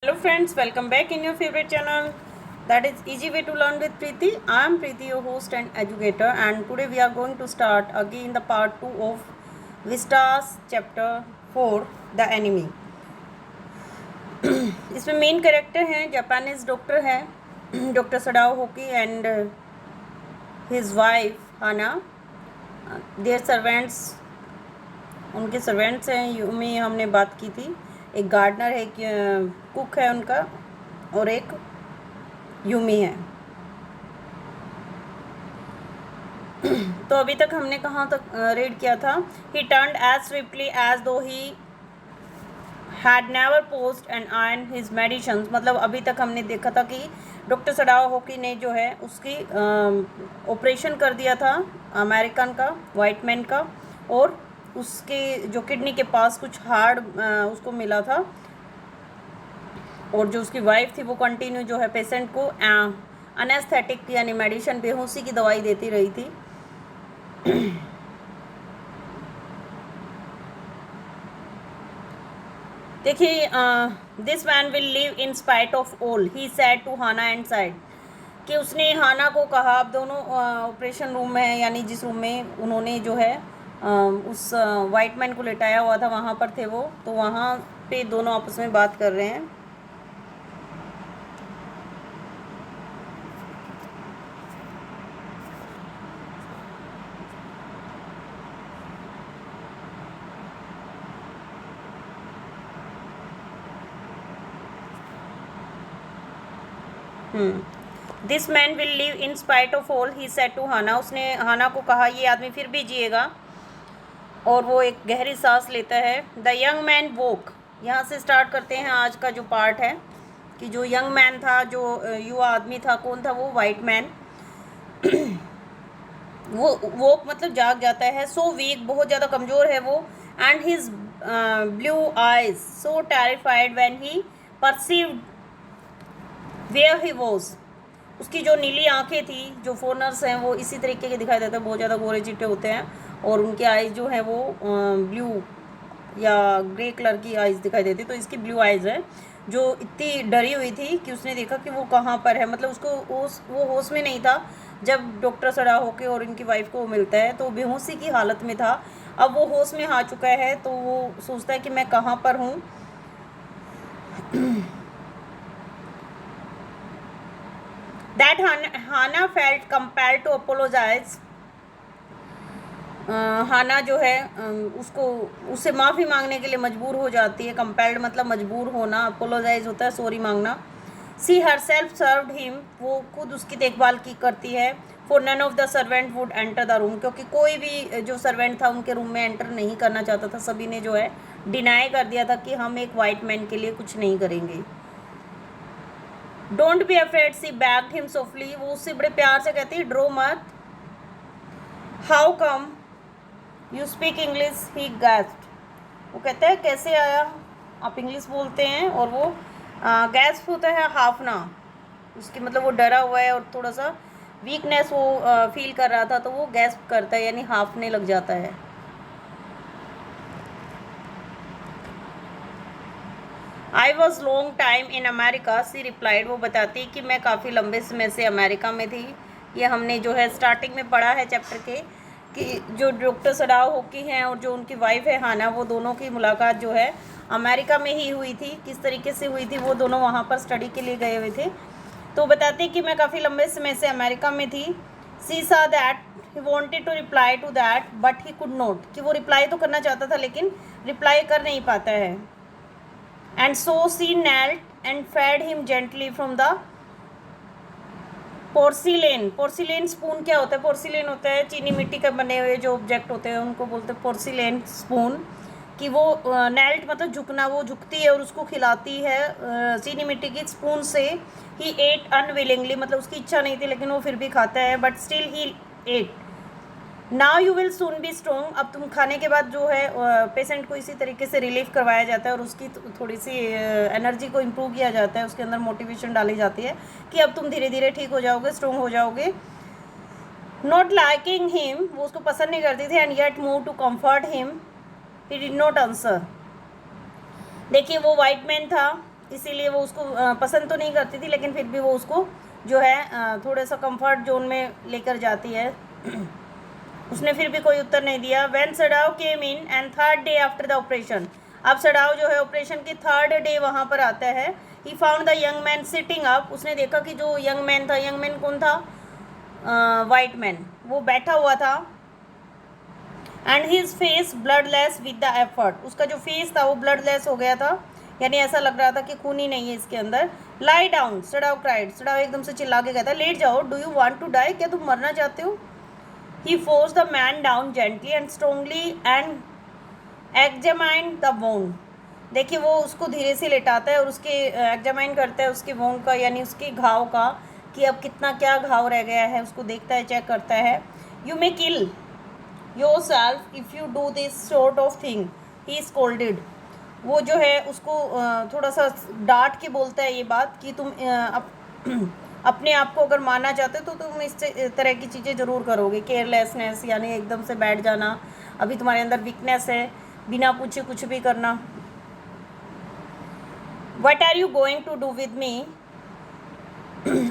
Hello friends, welcome back in your favorite channel, that is Easy Way to Learn with Preeti. I am Preeti, your host and educator, and today we are going to start again the part 2 of Vistas chapter 4, The Enemy. इसमें main character हैं Japanese doctor हैं doctor Sadao Hoki and his wife Hana, their servants, उनके servants हैं Yumi, हमने बात की थी। एक गार्डनर है, एक कुक है उनका, और एक यूमी है। तो अभी तक हमने कहाँ तक रीड किया था? He turned as swiftly as though he had never post and iron his medicine. मतलब अभी तक हमने देखा था कि डॉक्टर सडाओ होकी ने जो है उसकी ऑपरेशन कर दिया था अमेरिकन का, वाइट मैन का, और उसके जो किडनी के पास कुछ हार्ड उसको मिला था, और जो उसकी वाइफ थी वो कंटिन्यू जो है पेशेंट को अनेस्थेटिक यानी मेडिसिन, बेहोशी की दवाई देती रही थी। देखिए, this man will live in spite of all, he said to Hana and sighed, कि उसने हाना को कहा, अब दोनों ऑपरेशन रूम में है, यानी जिस रूम में उन्होंने जो है उस वाइट मैन को लेटाया हुआ था वहाँ पर थे वो, तो वहाँ पे दोनों आपस में बात कर रहे हैं। This man will live in spite of all, he said to Hana, उसने हाना को कहा ये आदमी फिर भी जिएगा, और वो एक गहरी सांस लेता है। द यंग मैन वोक, यहाँ से स्टार्ट करते हैं आज का जो पार्ट है, कि जो यंग मैन था, जो युवा आदमी था, कौन था वो? White man. वो वोक मतलब जाग जाता है। सो वीक, बहुत ज़्यादा कमज़ोर है वो। And his blue eyes so terrified when he perceived where he was, उसकी जो नीली आंखें थी, जो फॉरनर्स हैं वो इसी तरीके के दिखाई देते हैं, बहुत ज़्यादा गोरे चिट्टे होते हैं, और उनकी आइज़ जो है वो ब्लू या ग्रे कलर की आइज़ दिखाई देती, तो इसकी ब्लू आइज़ है, जो इतनी डरी हुई थी कि उसने देखा कि वो कहाँ पर है। मतलब उसको वो होश में नहीं था जब डॉक्टर सड़ा होके और इनकी वाइफ को वो मिलता है, तो बेहोशी की हालत में था। अब वो होश में आ चुका है, तो वो सोचता है कि मैं कहाँ पर हूँ। That Hannah felt compelled to apologize. हाना जो है उसको उससे माफ़ी मांगने के लिए मजबूर हो जाती है। कंपेल्ड मतलब मजबूर होना, अपोलोजाइज होता है सॉरी मांगना। She herself served him, वो खुद उसकी देखभाल की करती है। For none of the servant would enter the room, क्योंकि कोई भी जो सर्वेंट था उनके रूम में एंटर नहीं करना चाहता था। सभी ने जो है डिनाई कर दिया था कि हम एक वाइट मैन के लिए कुछ नहीं करेंगे। Don't be afraid, she begged him softly, वो उससे बड़े प्यार से कहती है डरो मत। How come you speak English, he gasped, वो कहता है कैसे आया आप इंग्लिश बोलते हैं, और वो गैस्प होता है हाफना, उसकी मतलब वो डरा हुआ है और थोड़ा सा वीकनेस वो फील कर रहा था, तो वो गैस्प करता है यानी हाफने लग जाता है। I was long time in America, she replied, वो बताती कि मैं काफ़ी लंबे समय से अमेरिका में थी। ये हमने जो है स्टार्टिंग में पढ़ा है चैप्टर के, कि जो डॉक्टर सडाओ होकी हैं और जो उनकी वाइफ है हाना, वो दोनों की मुलाकात जो है अमेरिका में ही हुई थी। किस तरीके से हुई थी? वो दोनों वहाँ पर स्टडी के लिए गए हुए थे। तो बताते कि मैं काफ़ी लंबे समय से अमेरिका में थी। She saw that he wanted to reply to that but he could not, कि वो रिप्लाई तो करना चाहता था लेकिन रिप्लाई कर नहीं पाता है। And so she knelt and fed him gently from the porcelain. Porcelain spoon क्या होता है? पोर्सिलेन होता है चीनी मिट्टी के बने हुए जो ऑब्जेक्ट होते हैं उनको बोलते हैं पोर्सिलेन स्पून, कि वो नेल्ट मतलब झुकना, वो झुकती है और उसको खिलाती है चीनी मिट्टी की स्पून से। ही एट अनविलिंगली, मतलब उसकी इच्छा नहीं थी लेकिन वो फिर भी खाता है, but still he ate. Now you will soon be strong, अब तुम खाने के बाद जो है पेशेंट को इसी तरीके से रिलीफ करवाया जाता है और उसकी थोड़ी सी एनर्जी को इम्प्रूव किया जाता है, उसके अंदर मोटिवेशन डाली जाती है कि अब तुम धीरे धीरे ठीक हो जाओगे, स्ट्रॉन्ग हो जाओगे। नॉट लाइकिंग हिम, वो उसको पसंद नहीं करती थी, and yet move to comfort him, he did not answer. देखिए वो वाइट मैन था, इसीलिए वो उसको पसंद तो नहीं करती थी, लेकिन फिर भी वो उसको जो है थोड़ा सा कंफर्ट जोन में लेकर जाती है। उसने फिर भी कोई उत्तर नहीं दिया। When Sadao came in and third day after the operation, अब सडाव जो है ऑपरेशन की थर्ड डे वहाँ पर आता है। He found the young man sitting up, उसने देखा कि जो यंग मैन था, यंग मैन कौन था, वाइट मैन, वो बैठा हुआ था। And his face bloodless with the effort, उसका जो फेस था वो ब्लडलेस हो गया था, यानी ऐसा लग रहा था कि खून ही नहीं है इसके अंदर। लाई डाउन सडाव क्राइड, सडाव एकदम से चिल्ला के कहता है लेट जाओ, do you want to die, क्या तुम मरना चाहते हो। He force the man down gently and strongly and examine the wound, देखिए वो उसको धीरे से लेटाता है और उसके एग्जामाइन करता है उसके वोंड का, यानी उसके घाव का, कि अब कितना क्या घाव रह गया है, उसको देखता है, चेक करता है। You may kill yourself if you do this sort of thing, he scolded, वो जो है उसको थोड़ा सा डांट के बोलता है ये बात कि तुम अपने आप को अगर मानना चाहते हो तो तुम इस तरह की चीज़ें ज़रूर करोगे। केयरलेसनेस यानी एकदम से बैठ जाना, अभी तुम्हारे अंदर वीकनेस है, बिना पूछे कुछ भी करना। What are you going to do with me,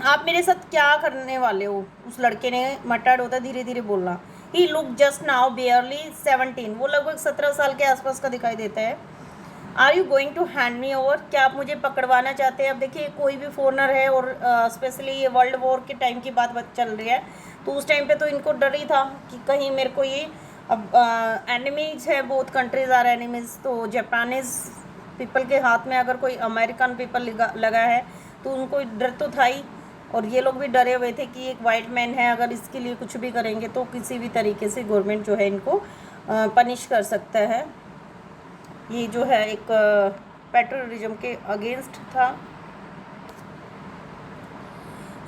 आप मेरे साथ क्या करने वाले हो, उस लड़के ने मटर्ड होता धीरे धीरे बोलना। ही लुक जस्ट नाउ बियरली 17, वो लगभग 17 साल के आसपास का दिखाई देता है। Are you going to hand me over, क्या आप मुझे पकड़वाना चाहते हैं। अब देखिए कोई भी फॉरनर है और स्पेशली ये वर्ल्ड वॉर के टाइम की बात चल रही है, तो उस टाइम पे तो इनको डर ही था कि कहीं मेरे को ये, अब एनिमीज है, बोथ कंट्रीज आर एनिमीज, तो जापानीज पीपल के हाथ में अगर कोई अमेरिकन पीपल लगा है तो उनको डर तो था ही, और ये लोग भी डरे हुए थे कि एक वाइट मैन है, अगर इसके लिए कुछ भी करेंगे तो किसी भी तरीके से गवर्नमेंट जो है इनको पनिश कर सकता है। ये जो है एक पेट्रोलिज्म के अगेंस्ट था।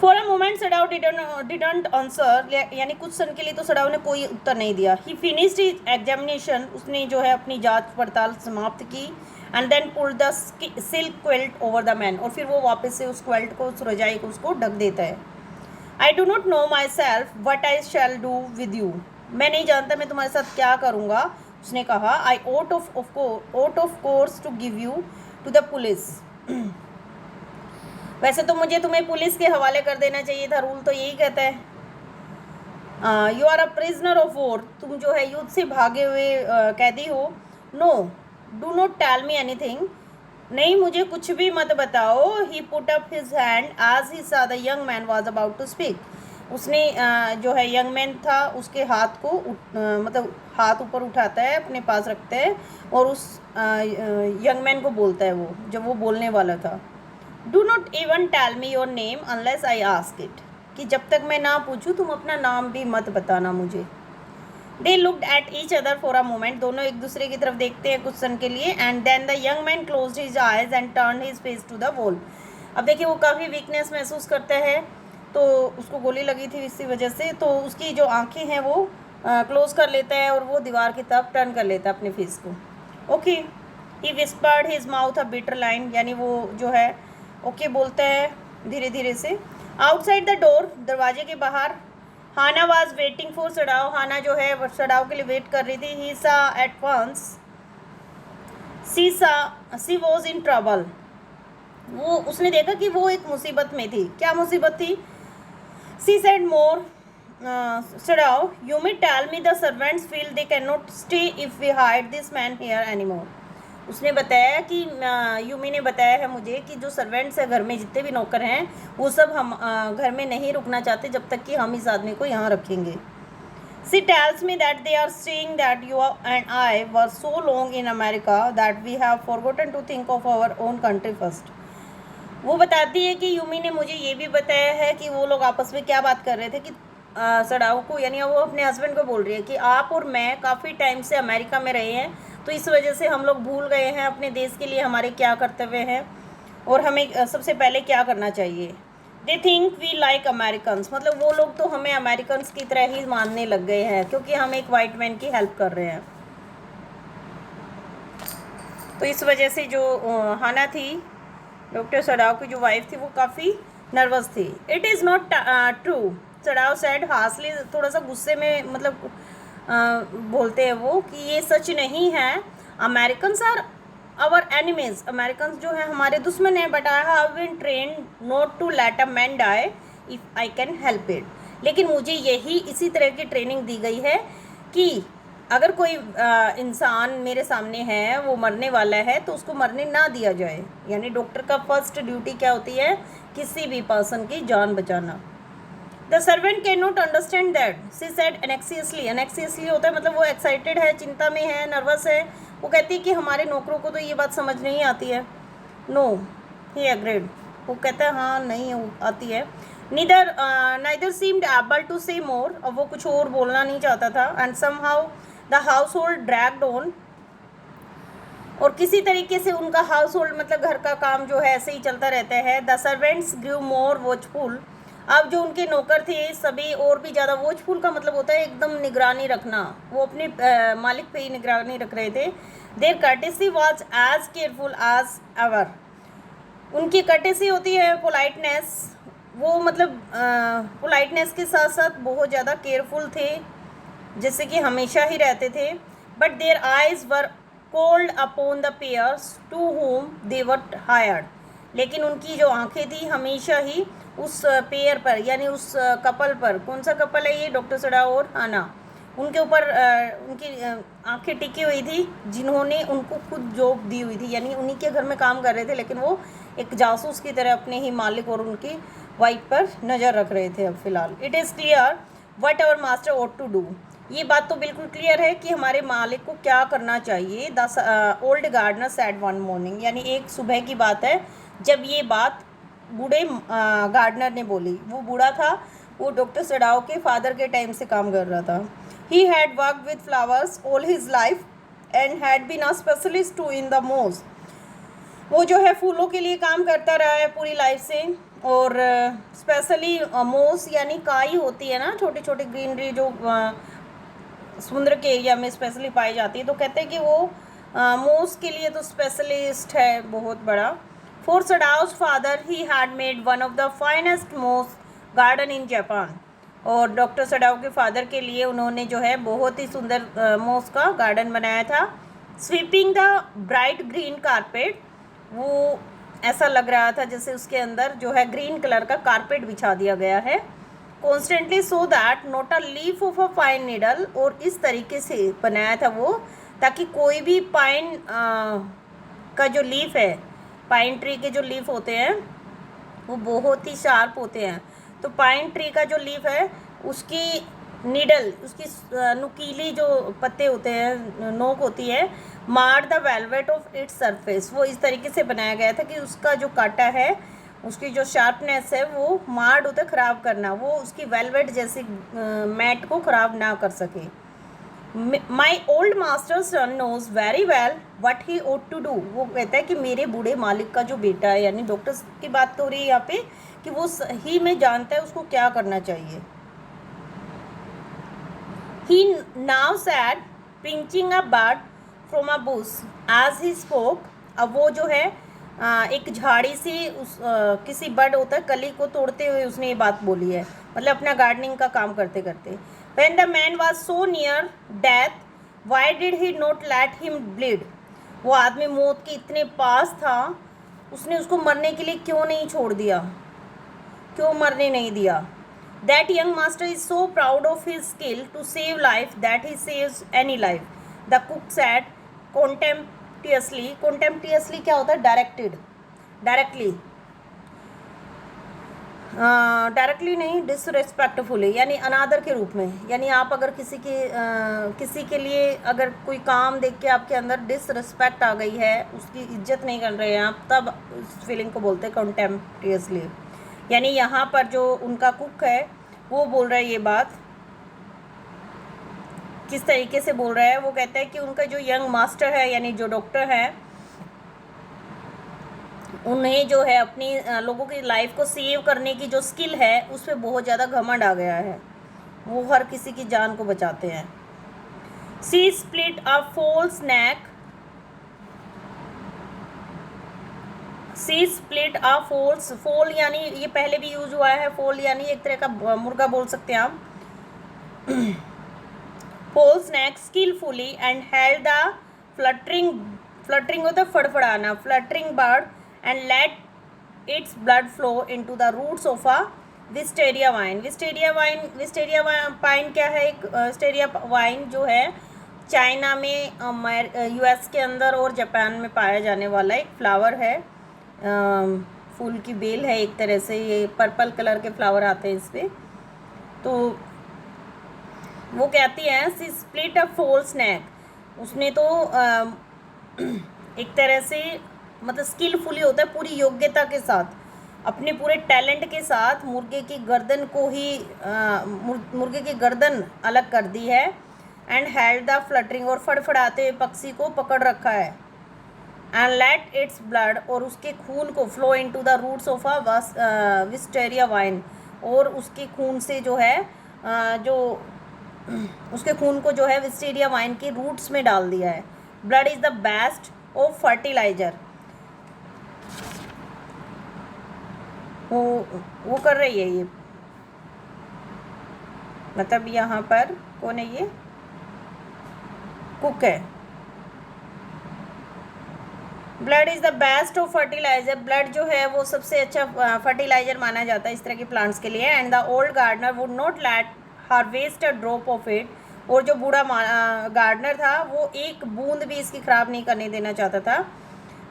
For a moment Sadao didn't answer, यानी कुछ सन के लिए तो सडाव ने कोई उत्तर नहीं दिया। ही फिनिश्ड हिज एग्जामिनेशन, उसने जो है अपनी जांच पड़ताल समाप्त की। And then pulled the silk quilt over the man, और फिर वो वापस से उस क्विल्ट को, उस रजाई को उसको ढक देता है। I do not know my self what I shall do with you, मैं नहीं जानता मैं तुम्हारे साथ क्या करूँगा, उसने कहा। I ought of course to give you to the police, वैसे तो मुझे तुम्हें पुलिस के हवाले कर देना चाहिए था, रूल तो यही कहता है। You are a prisoner of war, तुम जो है युद्ध से भागे हुए कैदी हो। No do not tell me anything, नहीं मुझे कुछ भी मत बताओ। He put up his hand as he saw the young man was about to speak, उसने जो है यंग मैन था उसके हाथ को मतलब हाथ ऊपर उठाता है, अपने पास रखता है और उस यंग मैन को बोलता है, वो जब वो बोलने वाला था, do not even tell me your name unless I ask it, कि जब तक मैं ना पूछूं तुम अपना नाम भी मत बताना मुझे। They looked at each other for a moment, दोनों एक दूसरे की तरफ देखते हैं कुछ सन के लिए। And then the young man closed his eyes and turned his face to the wall, अब देखिए वो काफ़ी वीकनेस महसूस करता है, तो उसको गोली लगी थी इसी वजह से, तो उसकी जो आंखें हैं वो क्लोज कर लेता है और वो दीवार की तरफ टर्न कर लेता है अपने फेस को। Okay, he whispered his mouth a bitter line, यानी वो जो है ओके बोलता है धीरे धीरे से। आउटसाइड द डोर, दरवाजे के बाहर, हाना वाज वेटिंग फॉर सडाव, हाना जो है सडाव के लिए वेट कर रही थी। He saw at once she was in trouble, वो उसने देखा कि वो एक मुसीबत में थी। क्या मुसीबत थी? She said more Sadao, you may tell me the servants feel they can not stay if we hide this man here any more, उसने बताया कि यूमी ने बताया है मुझे कि जो सर्वेंट्स है घर में, जितने भी नौकर हैं, वो सब हम घर में नहीं रुकना चाहते जब तक कि हम इस आदमी को यहाँ रखेंगे। She tells me that they are saying that you and I were so long in America that we have forgotten to think of our own country first, वो बताती है कि यूमी ने मुझे ये भी बताया है कि वो लोग आपस में क्या बात कर रहे थे कि सडाऊ को, यानी वो अपने हस्बैंड को बोल रही है कि आप और मैं काफ़ी टाइम से अमेरिका में रहे हैं, तो इस वजह से हम लोग भूल गए हैं अपने देश के लिए हमारे क्या कर्तव्य हैं और हमें सबसे पहले क्या करना चाहिए। They think we like Americans, मतलब वो लोग तो हमें अमेरिकन्स की तरह ही मानने लग गए हैं क्योंकि हम एक वाइट मैन की हेल्प कर रहे हैं। तो इस वजह से जो हाना थी, डॉक्टर सडाव की जो वाइफ थी, वो काफ़ी नर्वस थी। It is not true, Sadao said harshly, थोड़ा सा गुस्से में, मतलब बोलते हैं वो कि ये सच नहीं है। Americans are our enemies, American जो है हमारे दुश्मन है, but I have been train not to let a man die if I can help it. लेकिन मुझे यही इसी तरह की ट्रेनिंग दी गई है कि अगर कोई इंसान मेरे सामने है, वो मरने वाला है, तो उसको मरने ना दिया जाए। यानी डॉक्टर का फर्स्ट ड्यूटी क्या होती है? किसी भी पर्सन की जान बचाना। The servant can not understand that, she said anxiously. Anxiously होता है मतलब वो एक्साइटेड है, चिंता में है, नर्वस है। वो कहती है कि हमारे नौकरों को तो ये बात समझ नहीं आती है। नो, ही एग्रीड। वो कहता है हाँ नहीं आती है। Neither seemed able to say मोर, अब वो कुछ और बोलना नहीं चाहता था। And somehow the house hold dragged on, और किसी तरीके से उनका हाउस होल्ड मतलब घर का काम जो है ऐसे ही चलता रहता है। The servants grew more watchful, अब जो उनके नौकर थे सभी और भी ज़्यादा, वॉचफुल का मतलब होता है एकदम निगरानी रखना, वो अपने मालिक पे ही निगरानी रख रहे थे। Their courtesy was as careful as ever, उनकी कर्टेसी होती है पोलाइटनेस, वो मतलब पोलाइटनेस के साथ साथ बहुत ज़्यादा केयरफुल थे, जैसे कि हमेशा ही रहते थे। But their eyes were cold upon the pairs to whom they were hired, लेकिन उनकी जो आंखें थी हमेशा ही उस पेयर पर, यानी उस कपल पर। कौन सा कपल है ये? डॉक्टर सड़ाओ और हाना, उनके ऊपर उनकी आंखें टिकी हुई थी, जिन्होंने उनको खुद जॉब दी हुई थी, यानी उन्हीं के घर में काम कर रहे थे, लेकिन वो एक जासूस की तरह अपने ही मालिक और उनकी वाइफ पर नज़र रख रहे थे। अब फिलहाल it is clear what our master ought to do, ये बात तो बिल्कुल क्लियर है कि हमारे मालिक को क्या करना चाहिए। The old gardener said one morning, यानी एक सुबह की बात है जब ये बात बूढ़े गार्डनर ने बोली। वो बूढ़ा था, वो डॉक्टर सड़ाओ के फादर के टाइम से काम कर रहा था। He had work with flowers all his life and had been a specialist too in the moss, वो जो है फूलों के लिए काम करता रहा है पूरी लाइफ से। और स्पेशली मोस यानी काई होती है ना, छोटी छोटी ग्रीनरी जो समुद्र के एरिया में स्पेशली पाई जाती है, तो कहते हैं कि वो मोस के लिए तो स्पेशलिस्ट है बहुत बड़ा। For Sadao's father he had made one of the finest moss garden in Japan, और डॉक्टर सडाओ के फादर के लिए उन्होंने जो है बहुत ही सुंदर मोस का गार्डन बनाया था। Sweeping the bright green carpet, वो ऐसा लग रहा था जैसे उसके अंदर जो है ग्रीन कलर का कारपेट बिछा दिया गया है। Constantly so that not a leaf of a pine needle, और इस तरीके से बनाया था वो ताकि कोई भी पाइन का जो लीफ है, पाइन ट्री के जो लीफ होते हैं वो बहुत ही शार्प होते हैं। तो पाइन ट्री का जो लीफ है उसकी नीडल, उसकी नुकीली जो पत्ते होते हैं, नोक होती है, मार the velvet of its surface, वो इस तरीके से बनाया गया था कि उसका जो कांटा है, उसकी जो शार्पनेस है वो मार्ड होता है ख़राब करना, वो उसकी वेलवेट जैसी मैट को ख़राब ना कर सके। My old master son knows very well what he ought to do, वो कहता है कि मेरे बूढ़े मालिक का जो बेटा है, यानी डॉक्टर की बात हो रही है यहाँ पे, कि वो सही में जानता है उसको क्या करना चाहिए। He now sat pinching a bud from a bush as he spoke, अब वो जो है एक झाड़ी से उस किसी बर्ड होता है कली को तोड़ते हुए उसने ये बात बोली है, मतलब अपना गार्डनिंग का काम करते करते। When the man was so near death, why did he not let him bleed? वो आदमी मौत के इतने पास था, उसने उसको मरने के लिए क्यों नहीं छोड़ दिया, क्यों मरने नहीं दिया। That young master is so proud of his skill to save life that he saves any life, the cook said contemptuously. Contemptuously क्या होता है? Directed, directly, डायरेक्टली नहीं, डिसरिस्पेक्टफुली, यानी अनादर के रूप में। यानी आप अगर किसी के लिए अगर कोई काम देख के आपके अंदर डिसरिस्पेक्ट आ गई है, उसकी इज्जत नहीं कर रहे हैं आप, तब उस फीलिंग को बोलते हैं कॉन्टेम्प्टियसली। यानी यहाँ पर जो उनका कुक है वो बोल रहा है ये बात, किस तरीके से बोल रहा है, वो कहता है कि उनका जो यंग मास्टर है, यानी जो डॉक्टर है, उन्हें जो है अपनी लोगों की लाइफ को सेव करने की जो स्किल है उस पर बहुत ज़्यादा घमंड आ गया है, वो हर किसी की जान को बचाते हैं। सी स्प्लिट अ फोल्स नेक, सी स्प्लिट अ फोल्स, फोल यानी ये पहले भी यूज हुआ है, फोल यानी एक तरह का मुर्गा बोल सकते हैं आप। Fowl's neck skilfully and held the fluttering fluttering होता है फड़फड़ाना, fluttering bird and let its blood flow into the roots of a wisteria vine. Wisteria pine क्या है? एक विस्टेरिया वाइन जो है चाइना में, यूएस के अंदर और जापान में पाया जाने वाला एक फ्लावर है, फूल की बेल है एक तरह से, ये पर्पल कलर के फ्लावर आते हैं इस पर। तो वो कहती है सी स्प्लिट अ फोल स्नैक, उसने तो एक तरह से मतलब स्किलफुली होता है, पूरी योग्यता के साथ, अपने पूरे टैलेंट के साथ मुर्गे की गर्दन को ही मुर्गे की गर्दन अलग कर दी है। एंड हेल्ड द फ्लटरिंग, और फड़फड़ाते हुए पक्षी को पकड़ रखा है। एंड लेट इट्स ब्लड, और उसके खून को flow into the roots of a wisteria vine, और उसके खून से जो है जो उसके खून को जो है विस्टेरिया वाइन के रूट्स में डाल दिया है। Blood is the best of fertiliser. वो कर रही है ये, मतलब यहाँ पर कौन है? ये कुक है। Blood is the best of fertiliser, blood जो है वो सबसे अच्छा फर्टिलाइजर माना जाता है इस तरह के प्लांट्स के लिए। And the old gardener would not let harvest a drop of it, और जो बूढ़ा गार्डनर था वो एक बूंद भी इसकी ख़राब नहीं करने देना चाहता था।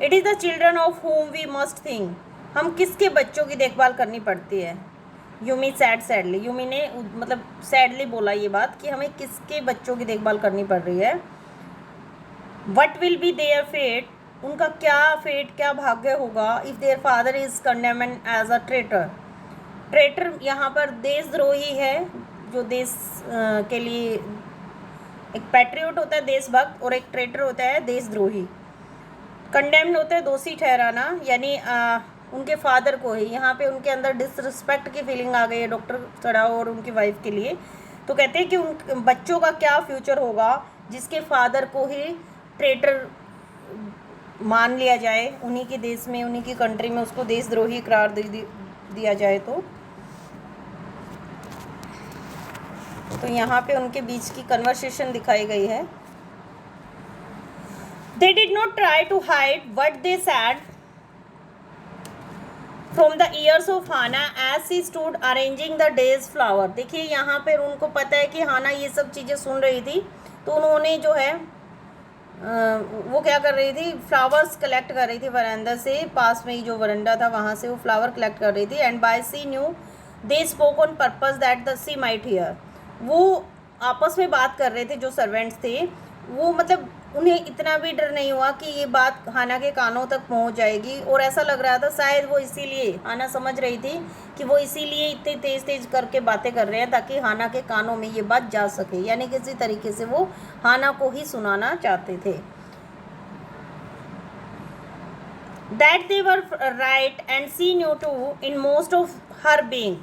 It is the children of whom we must think, हम किसके बच्चों की देखभाल करनी पड़ती है। यूमी सैडली, यूमी ने मतलब सैडली बोला ये बात कि हमें किसके बच्चों की देखभाल करनी पड़ रही है। What will be their fate, उनका क्या फेट, क्या भाग्य होगा। If their father is condemned as a traitor, traitor यहाँ पर देशद्रोही है, जो देश के लिए एक पैट्रियोट होता है देशभक्त, और एक ट्रेटर होता है देशद्रोही। कंडेम्ड होता है दोषी ठहराना, यानी उनके फादर को ही, यहाँ पे उनके अंदर डिसरिस्पेक्ट की फीलिंग आ गई है डॉक्टर सड़ाओ और उनकी वाइफ के लिए। तो कहते हैं कि उन बच्चों का क्या फ्यूचर होगा जिसके फादर को ही ट्रेटर मान लिया जाए, उन्हीं के देश में, उन्हीं की कंट्री में उसको देशद्रोही करार दिया जाए। तो यहाँ पे उनके बीच की कन्वर्सेशन दिखाई गई है। They did not try to hide what they said from the ears of Hana as she stood arranging the day's flower। देखिए यहाँ पर उनको पता है कि हाना ये सब चीज़ें सुन रही थी, तो उन्होंने जो है वो क्या कर रही थी, फ्लावर्स कलेक्ट कर रही थी वरांडा से, पास में ही जो वरांडा था वहाँ से वो फ्लावर कलेक्ट कर रही थी। And by she knew they spoke on purpose that the she might hear, वो आपस में बात कर रहे थे जो सर्वेंट्स थे, वो मतलब उन्हें इतना भी डर नहीं हुआ कि ये बात हाना के कानों तक पहुंच जाएगी। और ऐसा लग रहा था शायद वो इसीलिए, हाना समझ रही थी कि वो इसीलिए इतनी तेज़ तेज़ करके बातें कर रहे हैं ताकि हाना के कानों में ये बात जा सके, यानी किसी तरीके से वो हाना को ही सुनाना चाहते थे। That they were right and she knew too in most of her being,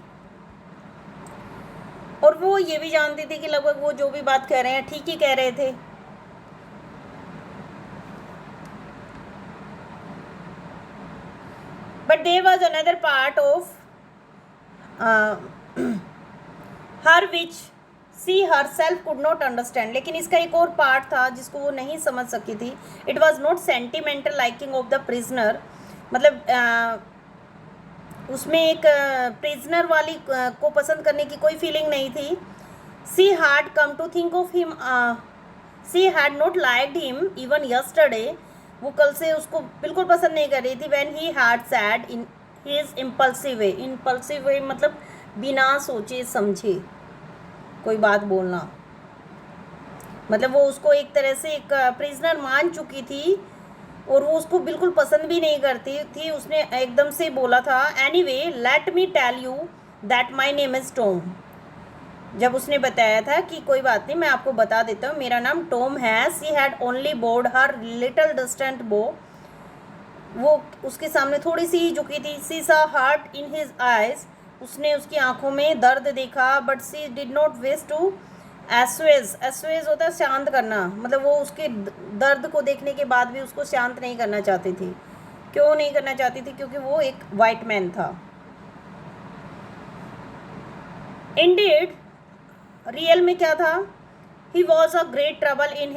और वो ये भी जानती थी कि लगभग वो जो भी बात कह रहे हैं ठीक ही कह रहे थे। But there was another part of her which she herself could not understand, लेकिन इसका एक और पार्ट था जिसको वो नहीं समझ सकी थी। It was not sentimental liking of the prisoner, मतलब उसमें एक प्रिजनर वाली को पसंद करने की कोई फीलिंग नहीं थी। She had come to think of him, she had not liked him even yesterday, वो कल से उसको बिल्कुल पसंद नहीं कर रही थी। When he had said in his impulsive way, impulsive way मतलब बिना सोचे समझे कोई बात बोलना, मतलब वो उसको एक तरह से एक प्रिजनर मान चुकी थी और वो उसको बिल्कुल पसंद भी नहीं करती थी। उसने एकदम से बोला था, anyway let me tell you that my name is Tom, जब उसने बताया था कि कोई बात नहीं मैं आपको बता देता हूँ मेरा नाम टॉम है। She had only board her little distant बो, वो उसके सामने थोड़ी सी ही झुकी थी। सी सा हार्ट इन हिज आइज, उसने उसकी आंखों में दर्द देखा। But she did not wish to assuage, assuage होता है शांत करना, मतलब वो उसके दर्द को देखने के बाद भी उसको शांत नहीं करना चाहती थी। क्यों नहीं करना चाहती थी? क्योंकि वो एक वाइट मैन था। इंडीड रियल में क्या था? He was a great trouble in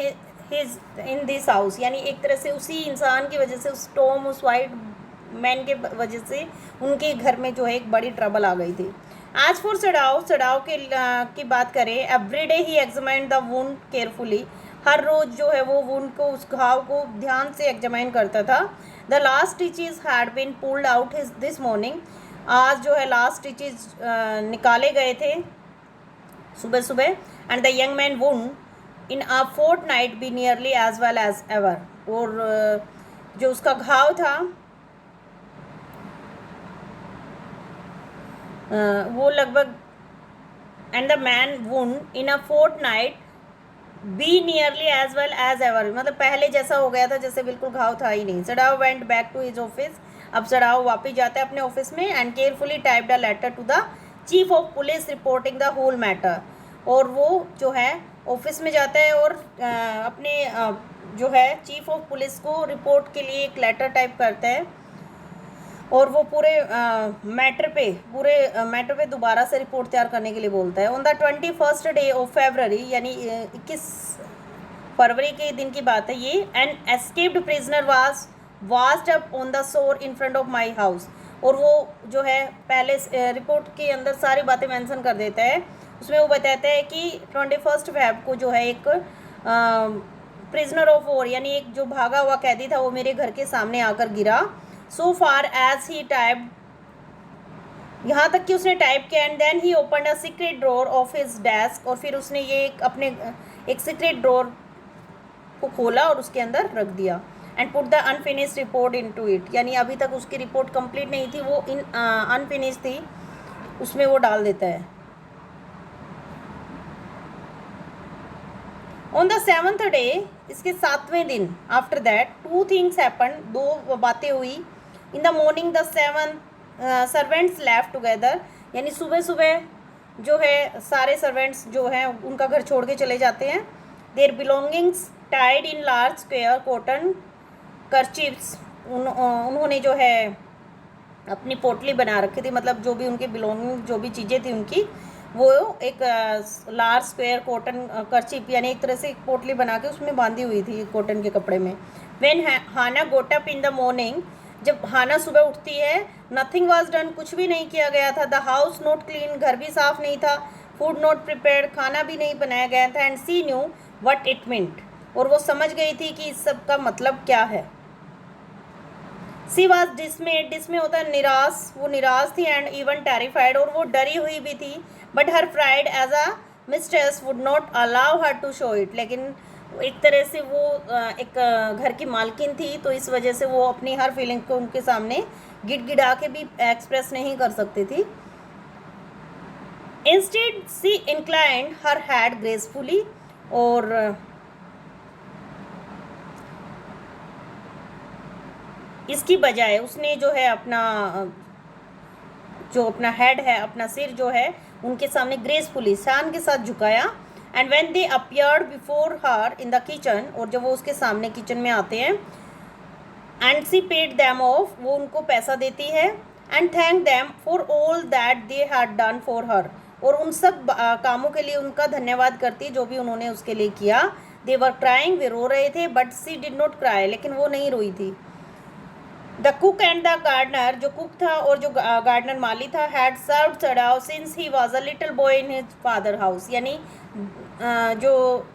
his in this house, यानी एक तरह से उसी इंसान की वजह से, उस टॉम, उस वाइट मैन के वजह से उनके घर में जो है एक बड़ी ट्रबल आ गई थी। एज फॉर सडाव, सडाव के की बात करें, every day he examine the wound carefully, हर रोज़ जो है वो वुंड को, उस घाव को ध्यान से एग्जामाइन करता था। The last stitches had been pulled out his this morning, आज जो है लास्ट स्टिचेस निकाले गए थे सुबह सुबह। And the young man wound in a fortnight be nearly as well as ever, और जो उसका घाव था वो लगभग, and the man wound in a fortnight be nearly as well as ever, मतलब पहले जैसा हो गया था जैसे बिल्कुल घाव था ही नहीं। Sadao went back to his office, अब सडाव वापिस जाता है अपने ऑफिस में। And carefully typed a letter to the chief of police reporting the whole matter, और वो जो है ऑफिस में जाता है और अपने जो है चीफ ऑफ पुलिस को रिपोर्ट के लिए एक लेटर टाइप करता है, और वो पूरे मैटर पे दोबारा से रिपोर्ट तैयार करने के लिए बोलता है। On the 21st day of February, यानी 21 फरवरी के दिन की बात है ये, an escaped prisoner washed up on the shore in front of my house, और वो जो है पहले रिपोर्ट के अंदर सारी बातें मेंशन कर देता है। उसमें वो बताता है कि 21 फेब को जो है एक प्रिजनर ऑफ वॉर, यानी एक जो भागा हुआ कैदी था वो मेरे घर के सामने आकर गिरा। सो फार एज ही टाइप, यहाँ तक कि उसने टाइप किया। And then he opened a secret drawer of his desk, और फिर उसने ये अपने एक सीक्रेट ड्रॉर को खोला और उसके अंदर रख दिया। And put the unfinished report into it, यानी अभी तक उसकी रिपोर्ट कंप्लीट नहीं थी, वो अनफिनिश थी, उसमें वो डाल देता है। ऑन द 7th डे, इसके 7वें दिन, आफ्टर दैट 2 थिंग्स हैपन, 2 बातें हुई। इन the morning the 7 servants left together, यानी सुबह सुबह जो है सारे सर्वेंट्स जो हैं उनका घर छोड़ के चले जाते हैं। Their belongings tied in large square cotton kerchiefs, उन्होंने जो है अपनी पोटली बना रखी थी, मतलब जो भी उनकी बिलोंगिंग, जो भी चीज़ें थी उनकी, वो एक लार्ज स्क्वेयर कॉटन कर्चिप, यानी एक तरह से एक पोटली बना के उसमें बांधी हुई थी कॉटन के कपड़े में। When Hana got up in the morning, जब हाना सुबह उठती है, नथिंग वाज डन, कुछ भी नहीं किया गया था। द हाउस नॉट क्लीन, घर भी साफ नहीं था। फूड नॉट प्रिपेयर्ड, खाना भी नहीं बनाया गया था। And she knew what it meant, और वो समझ गई थी कि इस सब का मतलब क्या है। सी वाज डिसमेड, डिसमे होता है निराश, वो निराश थी। एंड इवन टेरिफाइड, और वो डरी हुई भी थी। But her pride as a mistress would not allow her to show it, लेकिन एक तरह से वो एक घर की मालकिन थी, तो इस वजह से वो अपनी हर फीलिंग को उनके सामने गिड़गिड़ा के भी एक्सप्रेस नहीं कर सकती थी। इंस्टेड सी इंक्लाइंड हर हेड ग्रेसफुली, और इसकी बजाय उसने जो है अपना हेड है, अपना सिर जो है उनके सामने ग्रेसफुली, शान के साथ झुकाया। And when they appeared before her in the kitchen, और जब वो उसके सामने किचन में आते हैं, and she paid them off, वो उनको पैसा देती है। And thank them for all that they had done for her, और उन सब कामों के लिए उनका धन्यवाद करती जो भी उन्होंने उसके लिए किया। दे वर क्राइंग, वे रो रहे थे, but she did not cry, लेकिन वो नहीं रोई थी। The cook and the gardener, जो कुक था और जो गार्डनर माली था, had served Sadao since he was a little boy in his father house, यानी जो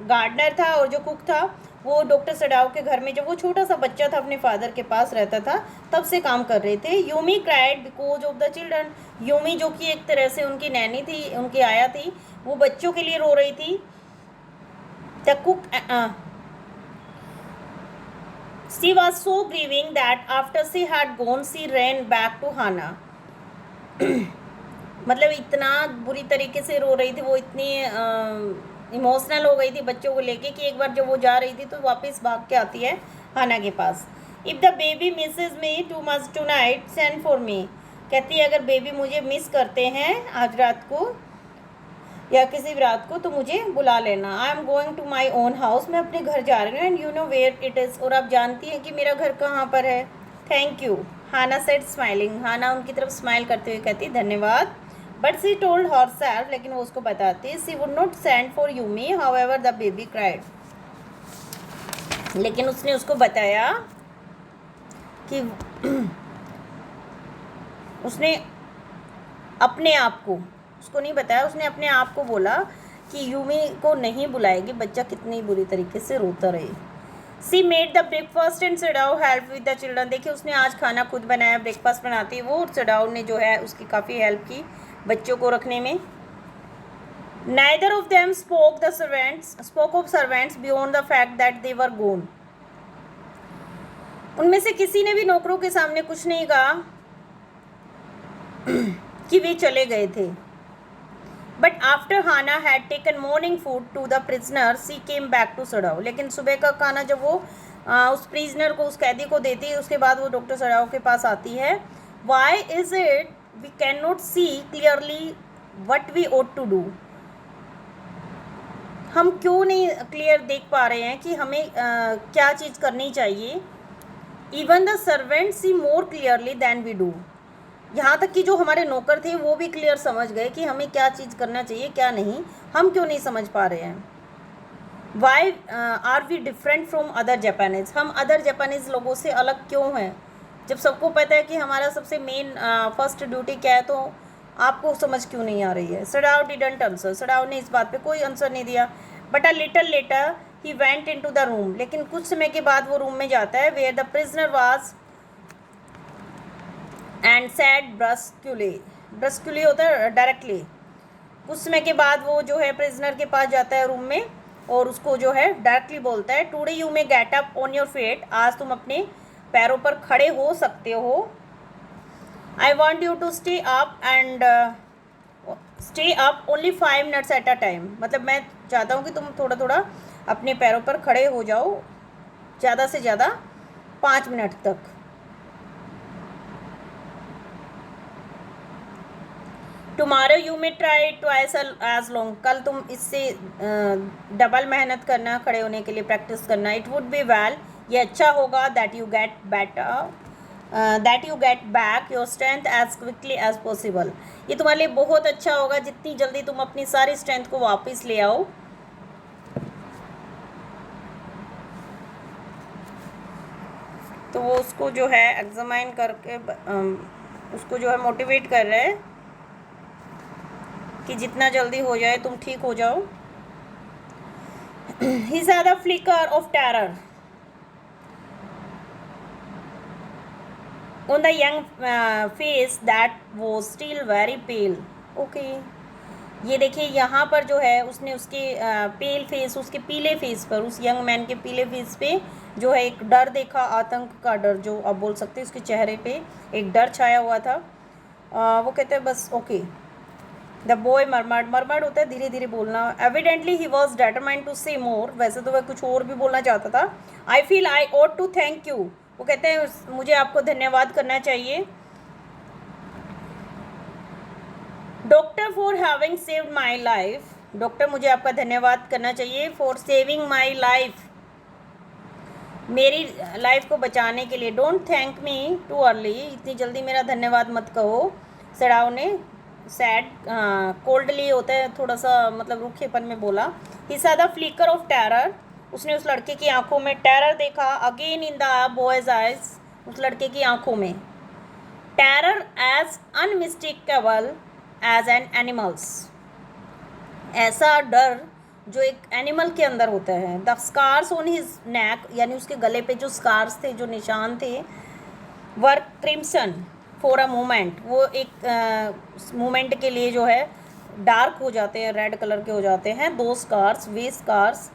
गार्डनर था और जो कुक था वो डॉक्टर सडाव के घर में जब वो छोटा सा बच्चा था अपने फादर के पास रहता था तब से काम कर रहे थे। Yumi cried because of the children, Yumi जो कि एक तरह से उनकी नैनी थी, उनकी आया थी, वो बच्चों के लिए रो रही थी। The cook she was so grieving that after she had gone she ran back to Hana मतलब इतना बुरी तरीके से रो रही थी वो, इतनी इमोशनल हो गई थी बच्चों को लेके कि एक बार जब वो जा रही थी तो वापस भाग के आती है हाना के पास। If the baby misses me too much tonight send for me, कहती है अगर बेबी मुझे मिस करते हैं आज रात को या किसी भी रात को तो मुझे बुला लेना। I am going to my own house, मैं अपने घर जा रही हूँ। And you know where it is, और आप जानती हैं कि मेरा घर कहाँ पर है। Thank you, Hana said smiling, Hana उनकी तरफ स्माइल करते हुए कहती धन्यवाद। But she told herself, लेकिन वो उसको बताती she would not send for Yumi however the baby cried, लेकिन उसने उसको बताया कि उसने अपने आप को, उसको नहीं बताया, उसने अपने आप को बोला कि यूमी को नहीं बुलाएगी, बच्चा कितनी बुरी तरीके से रोता रहे। सी made the breakfast and सडाउ help with the children. देखिए उसने आज खाना खुद बनाया, ब्रेकफास्ट बनाती है वो, और सडाउ ने जो है उसकी काफ़ी हेल्प की बच्चों को रखने में। Neither of them spoke of servants beyond the fact that they were gone. उनमें से किसी ने भी नौकरों के सामने कुछ नहीं कहा कि वे चले गए थे। But after Hana had taken morning food to the prisoner she came back to Sadao. लेकिन सुबह का खाना जब वो उस प्रिजनर को, उस कैदी को देती है, उसके बाद वो डॉक्टर सडाओ के पास आती है। Why is it we can not see clearly what we ought to do. हम क्यों नहीं क्लियर देख पा रहे हैं कि हमें क्या चीज़ करनी चाहिए। Even the servant see more clearly than we do. यहाँ तक कि जो हमारे नौकर थे वो भी क्लियर समझ गए कि हमें क्या चीज़ करना चाहिए क्या नहीं, हम क्यों नहीं समझ पा रहे हैं। Why are we different from other Japanese. हम अदर जापानीज लोगों से अलग क्यों हैं, जब सबको पता है कि हमारा सबसे मेन फर्स्ट ड्यूटी क्या है, तो आपको समझ क्यों नहीं आ रही है। Sadao didn't answer. सडाओ ने इस बात पे कोई आंसर नहीं दिया। But a little later he went into the room. लेकिन कुछ समय के बाद वो रूम में जाता है, where the prisoner was and said brusquely होता है डायरेक्टली। कुछ समय के बाद वो जो है प्रिजनर के पास जाता है रूम में, और उसको जो है डायरेक्टली बोलता है, today you may get up on your feet. आज तुम अपने पैरों पर खड़े हो सकते हो। I want you to stay up only 5 minutes at a time. मतलब मैं चाहता हूँ कि तुम थोड़ा थोड़ा अपने पैरों पर खड़े हो जाओ, ज़्यादा से ज़्यादा 5 मिनट तक। Tomorrow you may try twice as long. कल तुम इससे डबल मेहनत करना, खड़े होने के लिए प्रैक्टिस करना। इट वुड बी वेल, ये अच्छा होगा। That you get back your strength as quickly as possible. ये तुम्हारे लिए बहुत अच्छा होगा जितनी जल्दी तुम अपनी सारी स्ट्रेंथ को वापस ले आओ। तो वो उसको जो है एग्जामाइन करके उसको जो है मोटिवेट कर रहे हैं कि जितना जल्दी हो जाए तुम ठीक हो जाओ। He saw the flicker of terror on the young face that was still very pale. Okay. ये देखिए यहाँ पर जो है उसने उसके पेल फेस, उसके पीले फेस पर, उस यंग मैन के पीले फेस पे जो है एक डर देखा, आतंक का डर जो आप बोल सकते हैं। उसके चेहरे पे एक डर छाया हुआ था। वो कहते हैं बस ओके। द बॉय मरमर्ड होता है धीरे धीरे बोलना। Evidently he was determined to say more. वैसे तो वह कुछ और भी बोलना चाहता था। I feel I ought to thank you. वो कहते हैं मुझे आपको धन्यवाद करना चाहिए doctor for having saved my life. Doctor मुझे आपका धन्यवाद करना चाहिए फॉर सेविंग माई लाइफ, मेरी लाइफ को बचाने के लिए। Don't thank me too early. इतनी जल्दी मेरा धन्यवाद मत कहो। सडाओ ने सैड कोल्डली होता है थोड़ा सा, मतलब रूखेपन में बोला। He saw the flicker of terror. उसने उस लड़के की आंखों में टेरर देखा। Again in the boy's eyes. उस लड़के की आंखों में terror as unmistakable as an animal's. ऐसा डर जो एक एनिमल के अंदर होता है। The scars on his neck, यानी उसके गले पे जो स्कार्स थे, जो निशान थे, वर क्रिम्सन फॉर अ मोमेंट। वो एक मोमेंट के लिए जो है डार्क हो जाते हैं, रेड कलर के हो जाते हैं। दो स्कार्स, वे स्कार्स,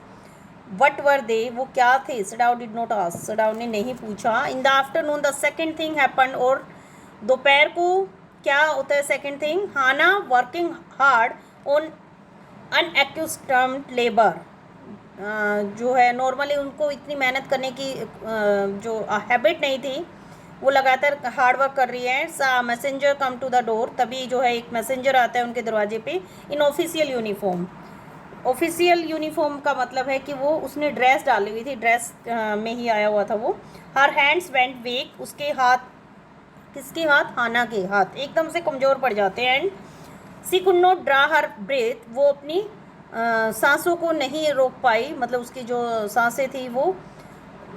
वट वर दे, वो क्या थे? Sadao did not ask. Sadao ने नहीं पूछा। In the afternoon the second thing happen. और दोपहर को क्या होता है second thing? Hana working hard on unaccustomed labour. जो है नॉर्मली उनको इतनी मेहनत करने की जो हैबिट नहीं थी, वो लगातार हार्ड वर्क कर रही है। Saw messenger come to the door. तभी जो है एक मैसेंजर आता है उनके दरवाजे पे इन ऑफिशियल यूनिफॉर्म। ऑफिशियल यूनिफॉर्म का मतलब है कि वो उसने ड्रेस डाली हुई थी, ड्रेस में ही आया हुआ था वो। Her hands went weak. उसके हाथ, किसके हाथ? हाना के हाथ एकदम से कमज़ोर पड़ जाते हैं। And she could not draw her breath. वो अपनी सांसों को नहीं रोक पाई, मतलब उसकी जो सांसें थी वो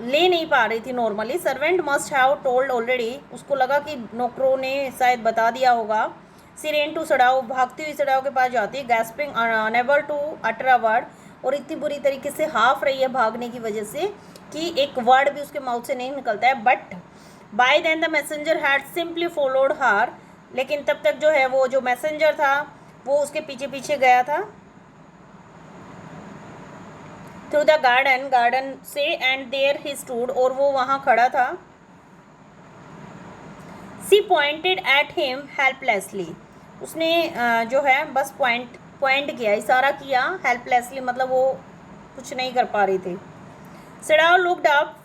ले नहीं पा रही थी normally. Servant must have told already, उसको लगा कि नौकरों ने शायद बता दिया होगा। सी रेन टू सड़ाओ, भागती हुई सड़ाओ के पास जाती है। Gasping unable to utter a word, और इतनी बुरी तरीके से हाफ रही है भागने की वजह से कि एक वर्ड भी उसके माउथ से नहीं निकलता है। But by then the messenger had simply followed her, लेकिन तब तक जो है वो जो मैसेंजर था वो उसके पीछे पीछे गया था थ्रू द गार्डन, गार्डन से, एंड देयर ही स्टूड, और वो वहाँ खड़ा था। सी पॉइंटेड एट हिम हेल्पलेसली, उसने जो है बस पॉइंट किया, इशारा किया। हेल्पलेसली मतलब वो कुछ नहीं कर पा रही थी। Sadao looked up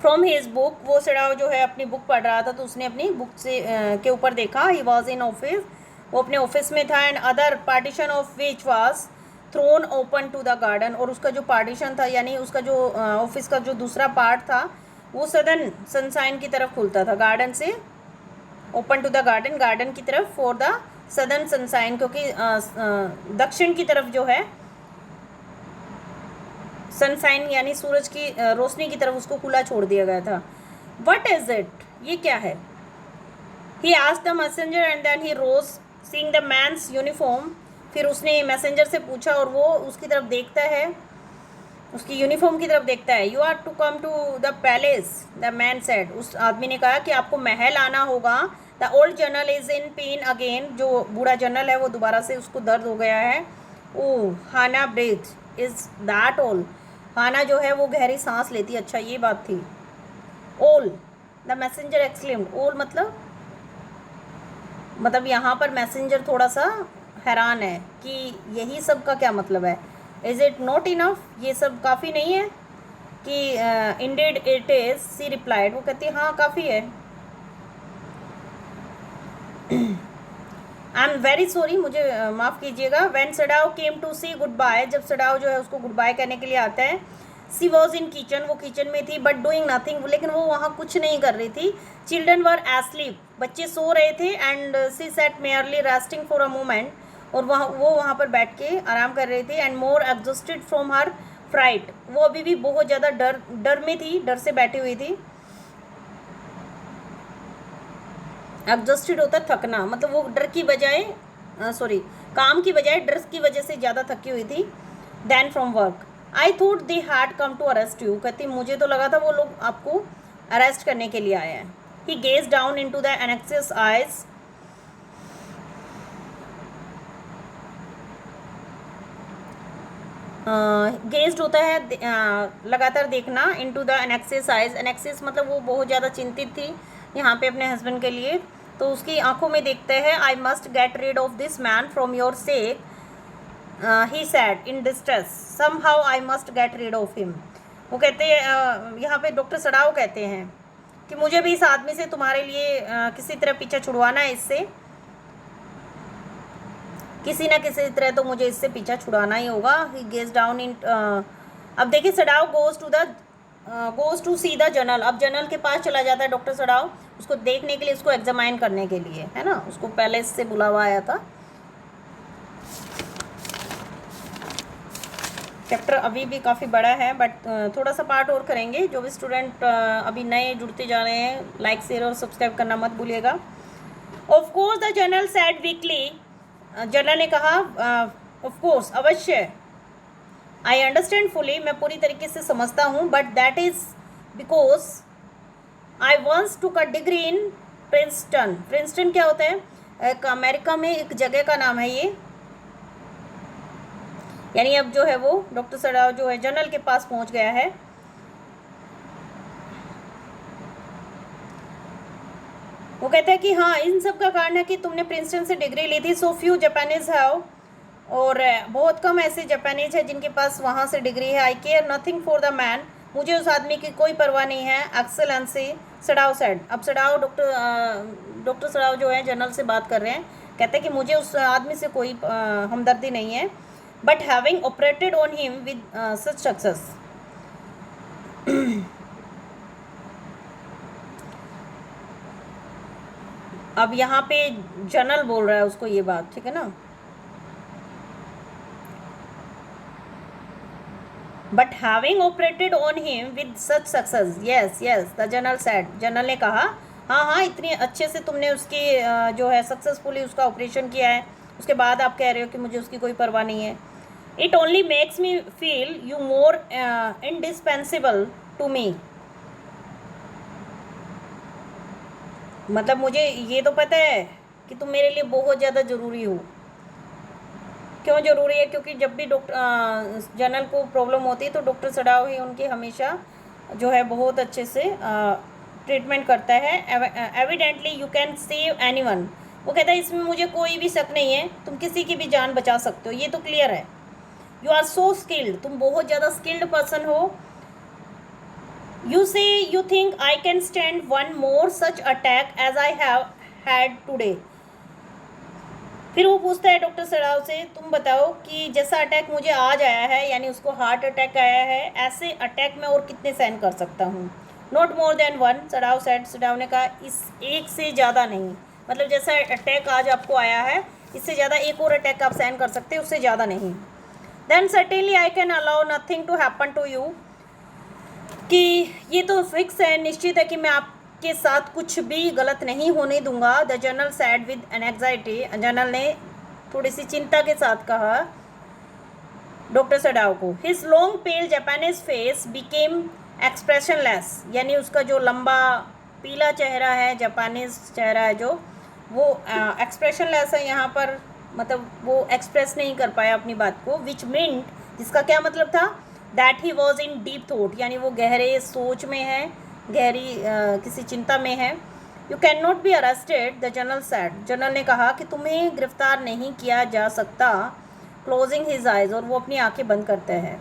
from his book, वो सड़ाव जो है अपनी बुक पढ़ रहा था, तो उसने अपनी बुक से के ऊपर देखा। ही वॉज इन ऑफिस, वो अपने ऑफिस में था। And other partition of which was thrown open to the garden, और उसका जो पार्टीशन था यानी उसका जो ऑफिस का जो दूसरा पार्ट था वो सदर्न सनशाइन की तरफ खुलता था, गार्डन से open to the garden, garden की तरफ, फॉर द सदर्न सनशाइन, क्योंकि दक्षिण की तरफ जो है सनशाइन यानी सूरज की रोशनी की तरफ उसको खुला छोड़ दिया गया था। वट इज इट, ये क्या है? He asked the messenger and then he rose seeing the man's uniform, फिर उसने मैसेंजर से पूछा और वो उसकी तरफ देखता है, उसकी यूनिफॉर्म की तरफ देखता है। You are to come to the palace, the man said, उस आदमी ने कहा कि आपको महल आना होगा। The old general is in pain again, जो बूढ़ा जनरल है वो दोबारा से उसको दर्द हो गया है। ओह, हाना ब्रीथ, इज दैट ऑल, हाना जो है वो गहरी सांस लेती। अच्छा ये बात थी। ओल, द मैसेंजर एक्सक्लेम्ड, ओल मतलब यहाँ पर मैसेंजर थोड़ा सा हैरान है कि यही सब का क्या मतलब है। इज़ इट नॉट इनफ, ये सब काफ़ी नहीं है? कि indeed it is, she replied, वो कहती है हाँ काफ़ी है। आई एम वेरी सॉरी, मुझे माफ़ कीजिएगा। When Sadao came to see goodbye, जब सडाव जो है उसको गुड बाय कहने के लिए आता है। सी वॉज इन किचन, वो किचन में थी, बट डूइंग नथिंग, लेकिन वो वहाँ कुछ नहीं कर रही थी। चिल्ड्रन वर एस्लीप, बच्चे सो रहे थे। And she sat merely resting for a moment, और वहाँ पर बैठ के आराम कर रही थी। And more exhausted from her fright, वो अभी भी बहुत ज़्यादा डर में थी, डर से बैठी हुई थी। एग्जॉस्टेड होता है थकना, मतलब वो डर की बजाय काम की बजाय डर की वजह से ज़्यादा थकी हुई थी। Than from work, I thought they had come to arrest you, कहती मुझे तो लगा था वो लोग आपको अरेस्ट करने के लिए आए हैं। He gaze down into the anxious eyes, gazed होता है लगातार देखना, into the anxious eyes, anxious मतलब वो बहुत ज़्यादा चिंतित थी यहाँ पे अपने हस्बैंड के लिए, तो उसकी आंखों में देखते हैं। I must get rid of this man from your sake, he said in distress, somehow I must get rid of him. वो कहते हैं यहाँ पे डॉक्टर सड़ाओ कहते हैं कि मुझे भी इस आदमी से तुम्हारे लिए किसी तरह पीछा छुड़वाना है, इससे किसी ना किसी तरह तो मुझे इससे पीछा छुड़ाना ही होगा। ही गेज डाउन इन, अब देखिए Sadao goes to see the general, अब जनरल के पास चला जाता है डॉक्टर सड़ाव, उसको देखने के लिए, उसको एग्जामाइन करने के लिए, है ना, उसको पहले से बुलावा आया था। चैप्टर अभी भी काफ़ी बड़ा है, बट थोड़ा सा पार्ट और करेंगे। जो भी स्टूडेंट अभी नए जुड़ते जा रहे हैं, लाइक शेयर और सब्सक्राइब करना मत भूलिएगा। Of course the general sad weekly, general ने कहा ऑफ कोर्स, अवश्य। आई अंडरस्टैंड फुली, मैं पूरी तरीके से समझता हूँ। But that is because I once took a degree in Princeton, Princeton क्या होता है? एक अमेरिका में एक जगह का नाम है ये, यानी अब जो है वो डॉक्टर सड़ाव जो है जनरल के पास पहुँच गया है। वो कहते हैं कि हाँ, इन सब का कारण है कि तुमने प्रिंसटन से डिग्री ली थी। सो फ्यू जापानीज हैव, और बहुत कम ऐसे जापानीज है जिनके पास वहाँ से डिग्री है। I care nothing for the man, मुझे उस आदमी की कोई परवाह नहीं है। एक्सेलेंसी, सड़ाव सेड, अब सड़ाव डॉक्टर सड़ाव जो है जनरल से बात कर रहे हैं, कहते हैं कि मुझे उस आदमी से कोई हमदर्दी नहीं है। But having operated on him with such success, अब यहाँ पे जनरल बोल रहा है उसको ये बात, ठीक है ना। But having operated on him with such success, yes yes the general said, general ने कहा हाँ हाँ इतने अच्छे से तुमने उसकी जो है सक्सेसफुली उसका ऑपरेशन किया है, उसके बाद आप कह रहे हो कि मुझे उसकी कोई परवाह नहीं है। It only makes me feel you more indispensable to me, मतलब मुझे ये तो पता है कि तुम मेरे लिए बहुत ज़्यादा ज़रूरी हो। क्यों ज़रूरी है? क्योंकि जब भी डॉक्टर जनरल को प्रॉब्लम होती है तो डॉक्टर सड़ाव ही उनकी हमेशा जो है बहुत अच्छे से ट्रीटमेंट करता है। Evidently you can save anyone, वो कहता है इसमें मुझे कोई भी शक नहीं है, तुम किसी की भी जान बचा सकते हो, ये तो क्लियर है। यू आर सो स्किल्ड, तुम बहुत ज़्यादा स्किल्ड पर्सन हो। You say you think I can stand one more such attack as I have had today. फिर वो पूछता है डॉक्टर सड़ाव से, तुम बताओ कि जैसा अटैक मुझे आज आया है, यानी उसको हार्ट अटैक आया है, ऐसे अटैक मैं और कितने सहन कर सकता हूँ। Not more than one, Sadao said, Sadao ने कहा इस एक से ज़्यादा नहीं, मतलब जैसा अटैक आज आपको आया है इससे ज़्यादा एक और अटैक आप सहन कर सकते हैं, उससे ज़्यादा नहीं। Then certainly I can allow nothing to happen to you, कि ये तो फिक्स है, निश्चित है कि मैं आपके साथ कुछ भी गलत नहीं होने दूंगा। The general said with an anxiety, general ने थोड़ी सी चिंता के साथ कहा डॉक्टर सड़ाव को। हिज लॉन्ग पेल जापानीज फेस बिकेम एक्सप्रेशनलेस, यानी उसका जो लंबा पीला चेहरा है, जापानीज चेहरा है जो, वो एक्सप्रेशनलेस है यहाँ पर, मतलब वो एक्सप्रेस नहीं कर पाया अपनी बात को। विच मीन्ट, जिसका क्या मतलब था, that he was in deep thought, यानी वो गहरे सोच में है, गहरी किसी चिंता में है। You can not be arrested, the general sad, general ने कहा कि तुम्हें गिरफ्तार नहीं किया जा सकता। क्लोजिंग हिज आइज, और वो अपनी आंखें बंद करते हैं।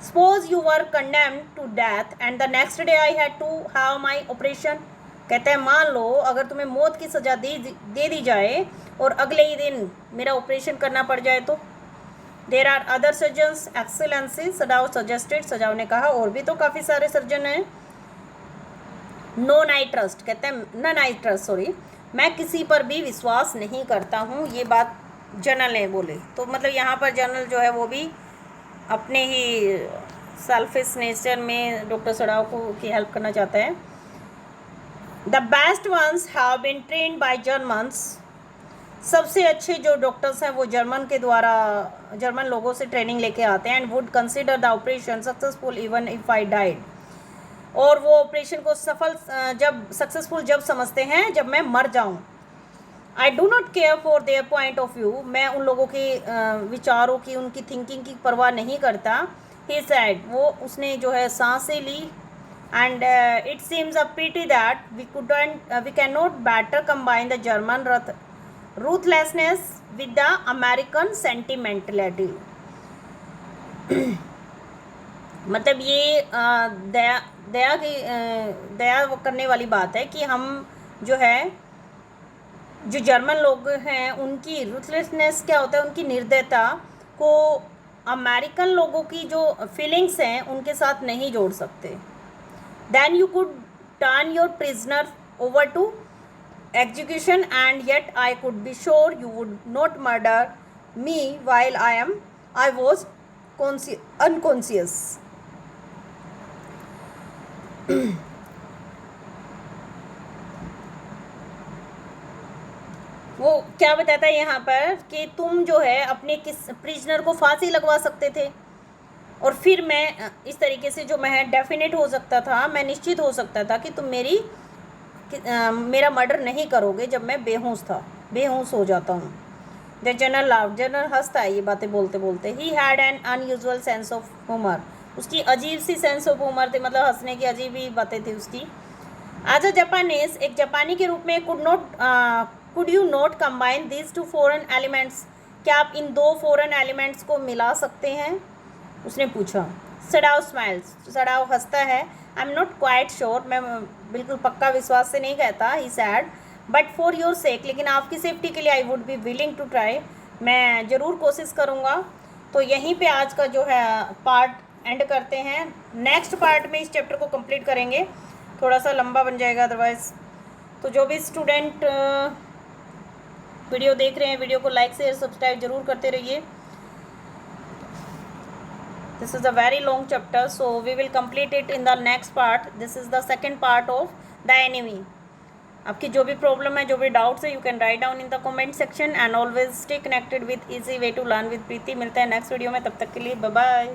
Suppose you were condemned to death and the next day I had to have my operation, कहते हैं मान लो अगर तुम्हें मौत की सज़ा दे दी जाए और अगले ही दिन मेरा ऑपरेशन करना पड़ जाए तो। There are other surgeons excellency, सजाव सजेस्टेड, सजाव ने कहा और भी तो काफ़ी सारे सर्जन हैं। नॉन आई ट्रस्ट, कहते हैं नन आई ट्रस्ट, सॉरी, मैं किसी पर भी विश्वास नहीं करता हूँ, ये बात जनरल ने बोले। तो मतलब यहाँ पर जनरल जो है वो भी अपने ही सेल्फिश नेचर में डॉक्टर सड़ाव को की हेल्प करना चाहता है। The best ones have been trained by Germans, सबसे अच्छे जो डॉक्टर्स हैं वो जर्मन के द्वारा, जर्मन लोगों से ट्रेनिंग लेके आते हैं। And would consider the operation successful even if I died, और वो ऑपरेशन को सफल जब सक्सेसफुल जब समझते हैं जब मैं मर जाऊं। I do not care for their point of view, मैं उन लोगों के विचारों की, उनकी थिंकिंग की परवाह नहीं करता। ही सेड, वो उसने जो है सांसें ली। And it seems a pity that we can not better combine the German ruthlessness with the American sentimentality. मतलब ये दया दया की दया करने वाली बात है कि हम जो है, जो जर्मन लोग हैं उनकी रूथलेसनेस क्या होता है, उनकी निर्दयता को अमेरिकन लोगों की जो फीलिंग्स हैं उनके साथ नहीं जोड़ सकते। Then you could turn your prisoner over to execution and yet I could be sure you would not murder me while I was unconscious. वो क्या बताता है यहाँ पर कि तुम जो है अपने किस प्रिजनर को फांसी लगवा सकते थे, और फिर मैं इस तरीके से जो मैं डेफिनेट हो सकता था, मैं निश्चित हो सकता था कि तुम मेरा मर्डर नहीं करोगे जब मैं बेहोश हो जाता हूँ। द जनरल लाव, जनरल हंसता है ये बातें बोलते बोलते। He had an unusual sense of humour, उसकी अजीब सी सेंस ऑफ ह्यूमर थी, मतलब हंसने की अजीब ही बातें थी उसकी। एज अ जापानीज, एक जापानी के रूप में, could you not combine these two foreign elements, क्या आप इन दो फॉरेन एलिमेंट्स को मिला सकते हैं, उसने पूछा। सड़ाव स्माइल्स, सड़ाव हंसता है। I am not quite sure, मैं बिल्कुल पक्का विश्वास से नहीं कहता। He said, but for your sake, लेकिन आपकी सेफ्टी के लिए I would be willing to try, मैं ज़रूर कोशिश करूँगा। तो यहीं पे आज का जो है पार्ट एंड करते हैं। नेक्स्ट पार्ट में इस चैप्टर को कंप्लीट करेंगे, थोड़ा सा लंबा बन जाएगा अदरवाइज़। तो जो भी स्टूडेंट वीडियो देख रहे हैं, वीडियो को लाइक शेयर सब्सक्राइब ज़रूर करते रहिए। This is a very long chapter, so we will complete it in the next part. This is the second part of the enemy. आपकी जो भी प्रॉब्लम है, जो भी डाउट्स है, you can write down in the comment section and always stay connected with easy way to learn with Preeti. मिलते हैं next video में, तब तक के लिए बाय बाय.